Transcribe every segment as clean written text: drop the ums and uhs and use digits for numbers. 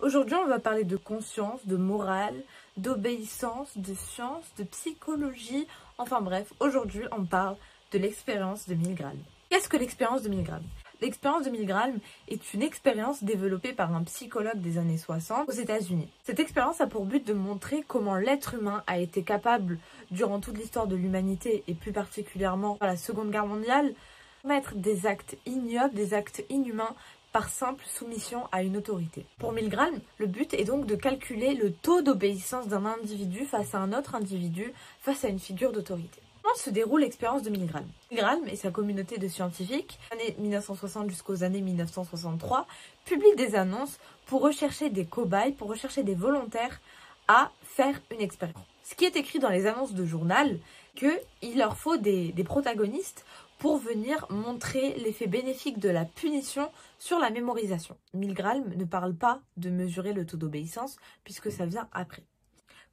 Aujourd'hui, on va parler de conscience, de morale, d'obéissance, de science, de psychologie. Enfin bref, aujourd'hui, on parle de l'expérience de Milgram. Qu'est-ce que l'expérience de Milgram? L'expérience de Milgram est une expérience développée par un psychologue des années 60 aux États-Unis. Cette expérience a pour but de montrer comment l'être humain a été capable, durant toute l'histoire de l'humanité et plus particulièrement à la Seconde Guerre mondiale, de commettre des actes ignobles, des actes inhumains par simple soumission à une autorité. Pour Milgram, le but est donc de calculer le taux d'obéissance d'un individu face à un autre individu, face à une figure d'autorité. Comment se déroule l'expérience de Milgram? Milgram et sa communauté de scientifiques, années 1960 jusqu'aux années 1963, publient des annonces pour rechercher des cobayes, pour rechercher des volontaires à faire une expérience. Ce qui est écrit dans les annonces de journal, qu'il leur faut des protagonistes pour venir montrer l'effet bénéfique de la punition sur la mémorisation. Milgram ne parle pas de mesurer le taux d'obéissance, puisque ça vient après.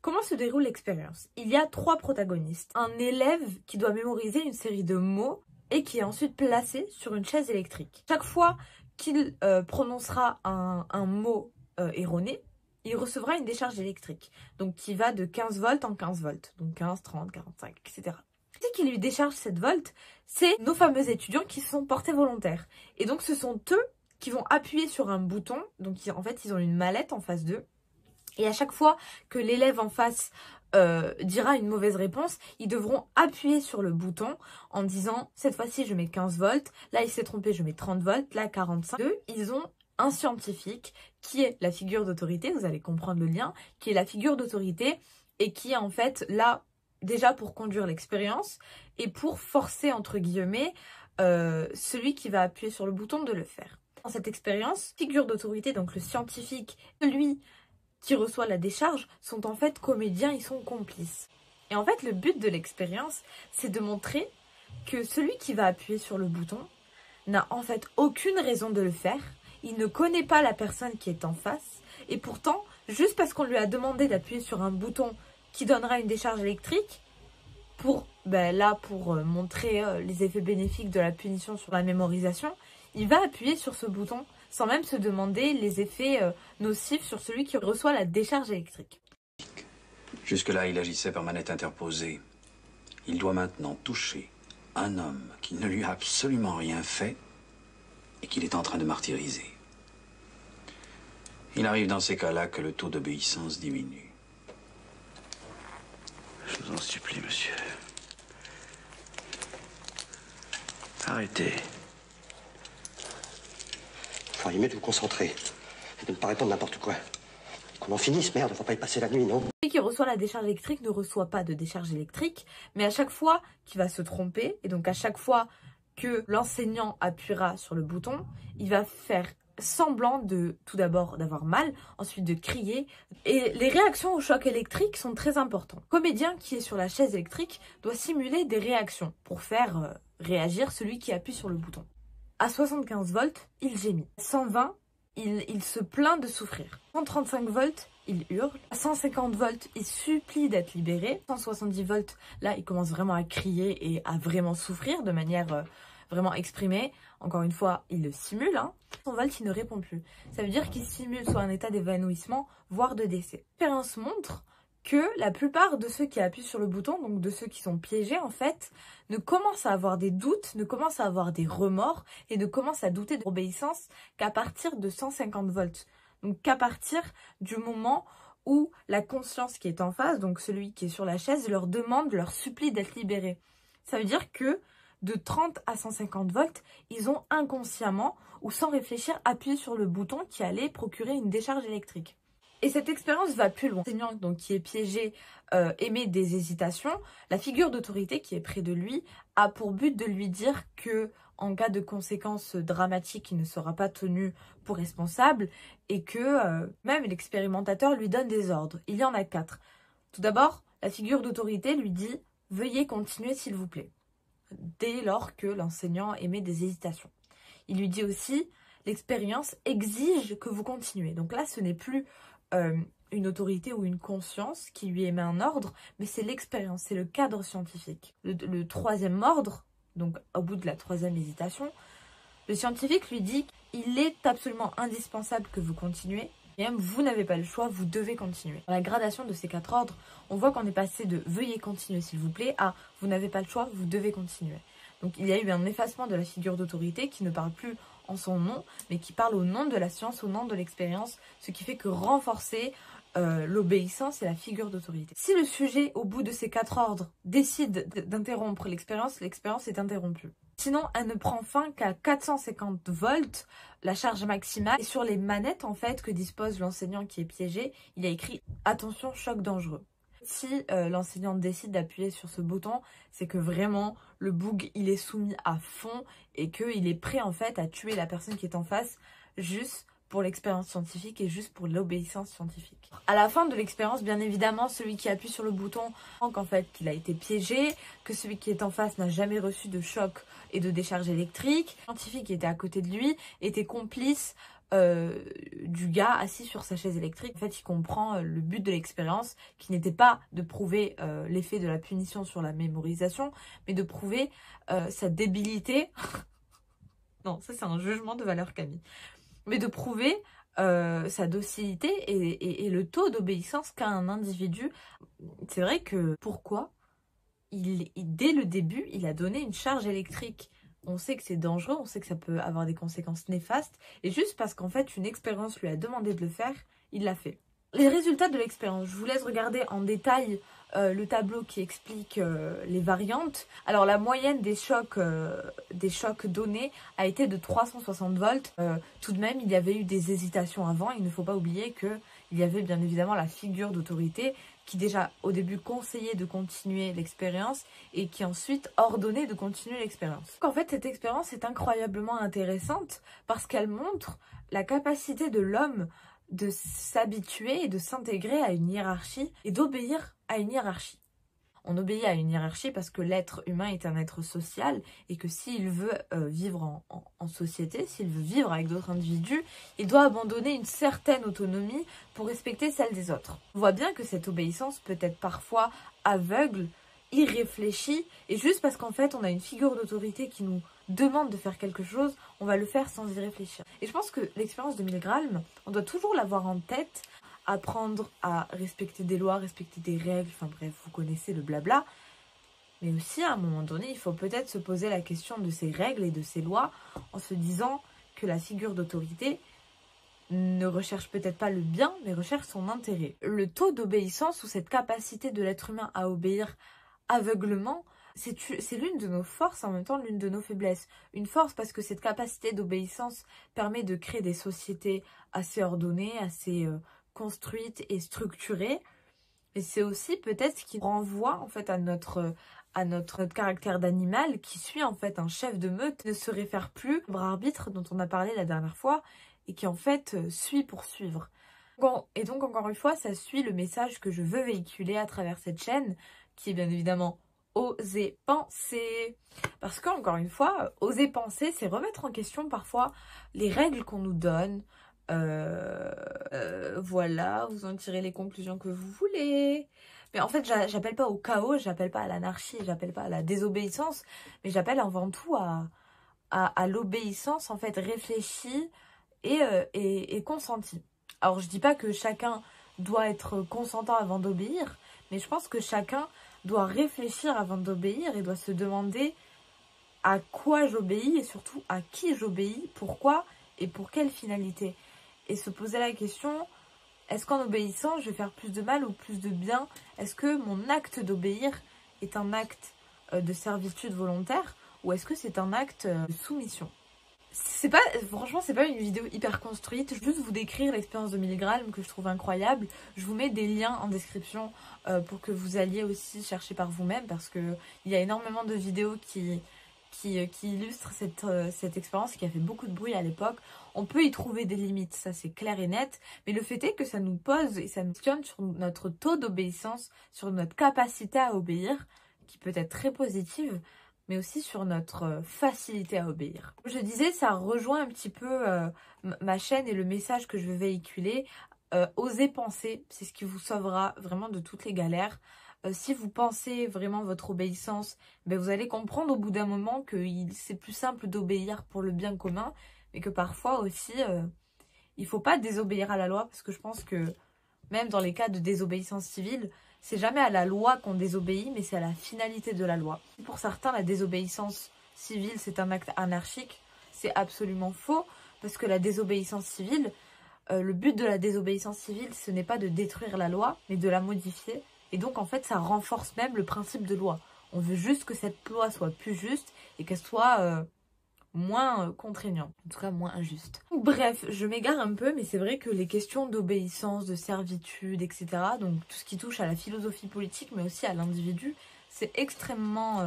Comment se déroule l'expérience? Il y a 3 protagonistes. Un élève qui doit mémoriser une série de mots et qui est ensuite placé sur une chaise électrique. Chaque fois qu'il prononcera un mot erroné, il recevra une décharge électrique, donc qui va de 15 volts en 15 volts, donc 15, 30, 45, etc. Ce qui lui décharge cette volt, c'est nos fameux étudiants qui sont portés volontaires. Et donc ce sont eux qui vont appuyer sur un bouton, donc en fait ils ont une mallette en face d'eux. Et à chaque fois que l'élève en face dira une mauvaise réponse, ils devront appuyer sur le bouton en disant cette fois-ci je mets 15 volts, là il s'est trompé je mets 30 volts, là 45. Ils ont un scientifique qui est la figure d'autorité, vous allez comprendre le lien, qui est la figure d'autorité et qui est en fait là déjà pour conduire l'expérience et pour forcer entre guillemets celui qui va appuyer sur le bouton de le faire. Dans cette expérience, figure d'autorité, donc le scientifique, celui qui reçoit la décharge, sont en fait comédiens, ils sont complices. Et en fait, le but de l'expérience, c'est de montrer que celui qui va appuyer sur le bouton n'a en fait aucune raison de le faire, il ne connaît pas la personne qui est en face, et pourtant, juste parce qu'on lui a demandé d'appuyer sur un bouton qui donnera une décharge électrique, pour montrer les effets bénéfiques de la punition sur la mémorisation, il va appuyer sur ce bouton sans même se demander les effets nocifs sur celui qui reçoit la décharge électrique. Jusque-là, il agissait par manette interposée. Il doit maintenant toucher un homme qui ne lui a absolument rien fait et qu'il est en train de martyriser. Il arrive dans ces cas-là que le taux d'obéissance diminue. Je vous en supplie, monsieur. Arrêtez. Faut mieux de vous concentrer et de ne pas répondre n'importe quoi. Qu'on en finisse, merde, on va pas y passer la nuit, non? Celui qui reçoit la décharge électrique ne reçoit pas de décharge électrique, mais à chaque fois qu'il va se tromper, et donc à chaque fois que l'enseignant appuiera sur le bouton, il va faire semblant de, tout d'abord, d'avoir mal, ensuite de crier. Et les réactions au choc électrique sont très importantes. Le comédien qui est sur la chaise électrique doit simuler des réactions pour faire réagir celui qui appuie sur le bouton. À 75 volts, il gémit. À 120, il se plaint de souffrir. À 135 volts, il hurle. À 150 volts, il supplie d'être libéré. À 170 volts, là, il commence vraiment à crier et à vraiment souffrir de manière vraiment exprimée. Encore une fois, il le simule. À 100 volts, il ne répond plus. Ça veut dire qu'il simule soit un état d'évanouissement, voire de décès. L'expérience montre que la plupart de ceux qui appuient sur le bouton, donc de ceux qui sont piégés en fait, ne commencent à avoir des doutes, ne commencent à avoir des remords et ne commencent à douter de l'obéissance qu'à partir de 150 volts. Donc qu'à partir du moment où la conscience qui est en face, donc celui qui est sur la chaise, leur demande, leur supplie d'être libéré. Ça veut dire que de 30 à 150 volts, ils ont inconsciemment ou sans réfléchir appuyé sur le bouton qui allait procurer une décharge électrique. Et cette expérience va plus loin. L'enseignant donc qui est piégé émet des hésitations. La figure d'autorité qui est près de lui a pour but de lui dire que en cas de conséquences dramatiques, il ne sera pas tenu pour responsable et que même l'expérimentateur lui donne des ordres. Il y en a 4. Tout d'abord, la figure d'autorité lui dit « Veuillez continuer s'il vous plaît » dès lors que l'enseignant émet des hésitations. Il lui dit aussi « L'expérience exige que vous continuez ». Donc là, ce n'est plus une autorité ou une conscience qui lui émet un ordre, mais c'est l'expérience, c'est le cadre scientifique. Le troisième ordre, donc au bout de la 3e hésitation, le scientifique lui dit qu'il est absolument indispensable que vous continuez Vous n'avez pas le choix, vous devez continuer. Dans la gradation de ces 4 ordres, on voit qu'on est passé de veuillez continuer s'il vous plaît à vous n'avez pas le choix, vous devez continuer. Donc il y a eu un effacement de la figure d'autorité qui ne parle plus en son nom, mais qui parle au nom de la science, au nom de l'expérience, ce qui fait que renforcer l'obéissance et la figure d'autorité. Si le sujet, au bout de ces 4 ordres, décide d'interrompre l'expérience, l'expérience est interrompue. Sinon, elle ne prend fin qu'à 450 volts, la charge maximale. Et sur les manettes, en fait, que dispose l'enseignant qui est piégé, il a écrit « Attention, choc dangereux ». Si l'enseignant décide d'appuyer sur ce bouton, c'est que vraiment, le boug, il est soumis à fond et qu'il est prêt, en fait, à tuer la personne qui est en face, juste pour l'expérience scientifique et juste pour l'obéissance scientifique. À la fin de l'expérience, bien évidemment, celui qui appuie sur le bouton sent qu'en fait qu'il a été piégé, que celui qui est en face n'a jamais reçu de choc et de décharge électrique. Le scientifique qui était à côté de lui était complice du gars assis sur sa chaise électrique. En fait, il comprend le but de l'expérience qui n'était pas de prouver l'effet de la punition sur la mémorisation, mais de prouver sa débilité. Non, ça c'est un jugement de valeur Camille. Mais de prouver sa docilité et le taux d'obéissance qu'a un individu. C'est vrai que pourquoi dès le début, il a donné une charge électrique. On sait que c'est dangereux, on sait que ça peut avoir des conséquences néfastes. Et juste parce qu'en fait, une expérience lui a demandé de le faire, il l'a fait. Les résultats de l'expérience, je vous laisse regarder en détail le tableau qui explique les variantes. Alors la moyenne des chocs donnés a été de 360 volts. Tout de même, il y avait eu des hésitations avant. Il ne faut pas oublier qu'il y avait bien évidemment la figure d'autorité qui déjà au début conseillait de continuer l'expérience et qui ensuite ordonnait de continuer l'expérience. En fait, cette expérience est incroyablement intéressante parce qu'elle montre la capacité de l'homme de s'habituer et de s'intégrer à une hiérarchie et d'obéir à une hiérarchie. On obéit à une hiérarchie parce que l'être humain est un être social et que s'il veut vivre en société, s'il veut vivre avec d'autres individus, il doit abandonner une certaine autonomie pour respecter celle des autres. On voit bien que cette obéissance peut être parfois aveugle, irréfléchie, et juste parce qu'en fait on a une figure d'autorité qui nous demande de faire quelque chose, on va le faire sans y réfléchir. Et je pense que l'expérience de Milgram, on doit toujours l'avoir en tête, apprendre à respecter des lois, respecter des règles, enfin bref, vous connaissez le blabla. Mais aussi, à un moment donné, il faut peut-être se poser la question de ces règles et de ces lois en se disant que la figure d'autorité ne recherche peut-être pas le bien, mais recherche son intérêt. Le taux d'obéissance ou cette capacité de l'être humain à obéir aveuglement, c'est l'une de nos forces, en même temps l'une de nos faiblesses. Une force parce que cette capacité d'obéissance permet de créer des sociétés assez ordonnées, assez construites et structurées. Et c'est aussi peut-être ce qui renvoie en fait à notre caractère d'animal qui suit en fait un chef de meute, ne se réfère plus au libre arbitre dont on a parlé la dernière fois et qui en fait suit pour suivre. Et donc encore une fois, ça suit le message que je veux véhiculer à travers cette chaîne qui est bien évidemment oser penser. Parce qu'encore une fois, oser penser, c'est remettre en question parfois les règles qu'on nous donne. Voilà, vous en tirez les conclusions que vous voulez. Mais en fait, j'appelle pas au chaos, j'appelle pas à l'anarchie, j'appelle pas à la désobéissance, mais j'appelle avant tout à l'obéissance en fait réfléchie et consentie. Alors je dis pas que chacun doit être consentant avant d'obéir, mais je pense que chacun doit réfléchir avant d'obéir et doit se demander à quoi j'obéis et surtout à qui j'obéis, pourquoi et pour quelle finalité. Et se poser la question, est-ce qu'en obéissant, je vais faire plus de mal ou plus de bien? Est-ce que mon acte d'obéir est un acte de servitude volontaire ou est-ce que c'est un acte de soumission? Franchement, c'est pas une vidéo hyper construite. Je vais juste vous décrire l'expérience de Milgram que je trouve incroyable. Je vous mets des liens en description pour que vous alliez aussi chercher par vous-même parce qu'il y a énormément de vidéos qui illustrent cette expérience qui a fait beaucoup de bruit à l'époque. On peut y trouver des limites, ça c'est clair et net, mais le fait est que ça nous pose et ça nous questionne sur notre taux d'obéissance, sur notre capacité à obéir, qui peut être très positive, mais aussi sur notre facilité à obéir. Comme je disais, ça rejoint un petit peu ma chaîne et le message que je veux véhiculer. Osez penser, c'est ce qui vous sauvera vraiment de toutes les galères. Si vous pensez vraiment votre obéissance, ben vous allez comprendre au bout d'un moment que c'est plus simple d'obéir pour le bien commun, mais que parfois aussi, il faut pas désobéir à la loi, parce que je pense que même dans les cas de désobéissance civile, c'est jamais à la loi qu'on désobéit, mais c'est à la finalité de la loi. Pour certains, la désobéissance civile, c'est un acte anarchique. C'est absolument faux, parce que la désobéissance civile, le but de la désobéissance civile, ce n'est pas de détruire la loi, mais de la modifier. Et donc, en fait, ça renforce même le principe de loi. On veut juste que cette loi soit plus juste et qu'elle soit moins contraignante, en tout cas moins injuste. Bref, je m'égare un peu, mais c'est vrai que les questions d'obéissance, de servitude, etc., donc tout ce qui touche à la philosophie politique, mais aussi à l'individu, c'est extrêmement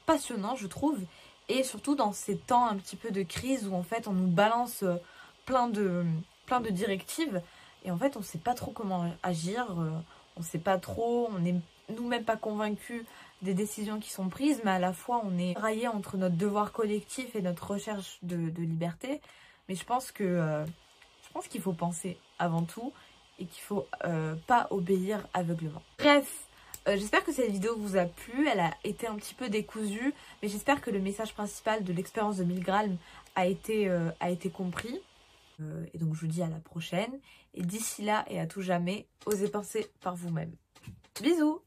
passionnant, je trouve. Et surtout dans ces temps un petit peu de crise où en fait on nous balance plein de directives et en fait on ne sait pas trop comment agir, on ne sait pas trop, on n'est nous-mêmes pas convaincus des décisions qui sont prises, mais à la fois on est raillé entre notre devoir collectif et notre recherche de liberté. Mais je pense qu'il faut penser avant tout et qu'il ne faut pas obéir aveuglément. Bref, j'espère que cette vidéo vous a plu, elle a été un petit peu décousue, mais j'espère que le message principal de l'expérience de Milgram a été compris. Et donc je vous dis à la prochaine, et d'ici là et à tout jamais, osez penser par vous-même. Bisous!